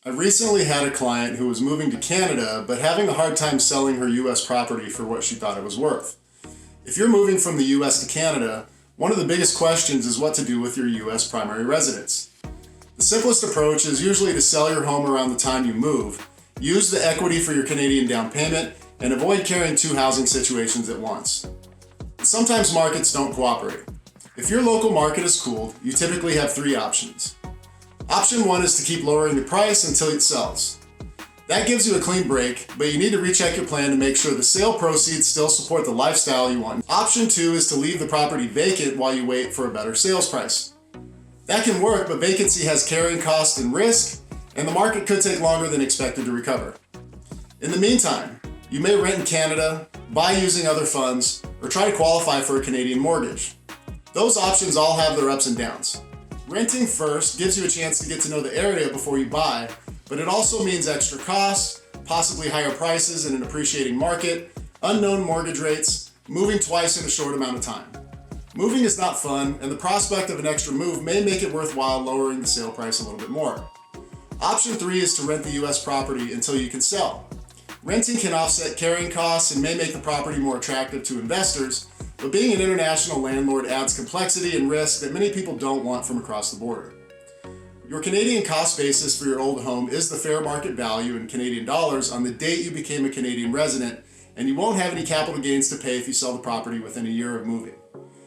I recently had a client who was moving to Canada but having a hard time selling her US property for what she thought it was worth. If you're moving from the US to Canada, one of the biggest questions is what to do with your US primary residence. The simplest approach is usually to sell your home around the time you move, use the equity for your Canadian down payment, and avoid carrying two housing situations at once. Sometimes markets don't cooperate. If your local market is cooled, you typically have three options. Option one is to keep lowering the price until it sells. That gives you a clean break, but you need to recheck your plan to make sure the sale proceeds still support the lifestyle you want. Option two is to leave the property vacant while you wait for a better sales price. That can work, but vacancy has carrying costs and risk, and the market could take longer than expected to recover. In the meantime, you may rent in Canada, buy using other funds, or try to qualify for a Canadian mortgage. Those options all have their ups and downs. Renting first gives you a chance to get to know the area before you buy, but it also means extra costs, possibly higher prices in an appreciating market, unknown mortgage rates, moving twice in a short amount of time. Moving is not fun, and the prospect of an extra move may make it worthwhile lowering the sale price a little bit more. Option three is to rent the US property until you can sell. Renting can offset carrying costs and may make the property more attractive to investors, but being an international landlord adds complexity and risk that many people don't want from across the border. Your Canadian cost basis for your old home is the fair market value in Canadian dollars on the date you became a Canadian resident, and you won't have any capital gains to pay if you sell the property within a year of moving.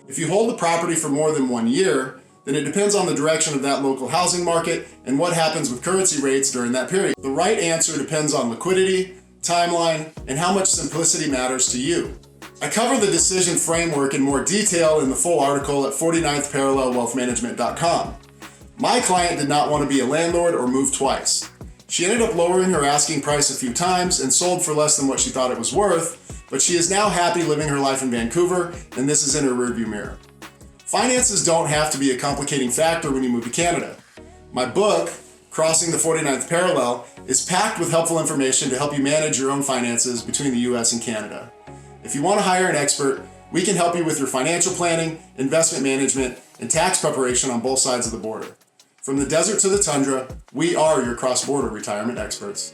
If you hold the property for more than 1 year, then it depends on the direction of that local housing market and what happens with currency rates during that period. The right answer depends on liquidity, timeline, and how much simplicity matters to you. I cover the decision framework in more detail in the full article at 49thparallelwealthmanagement.com. My client did not want to be a landlord or move twice. She ended up lowering her asking price a few times and sold for less than what she thought it was worth, but she is now happy living her life in Vancouver, and this is in her rearview mirror. Finances don't have to be a complicating factor when you move to Canada. My book, Crossing the 49th Parallel, is packed with helpful information to help you manage your own finances between the US and Canada. If you want to hire an expert, we can help you with your financial planning, investment management, and tax preparation on both sides of the border. From the desert to the tundra, we are your cross-border retirement experts.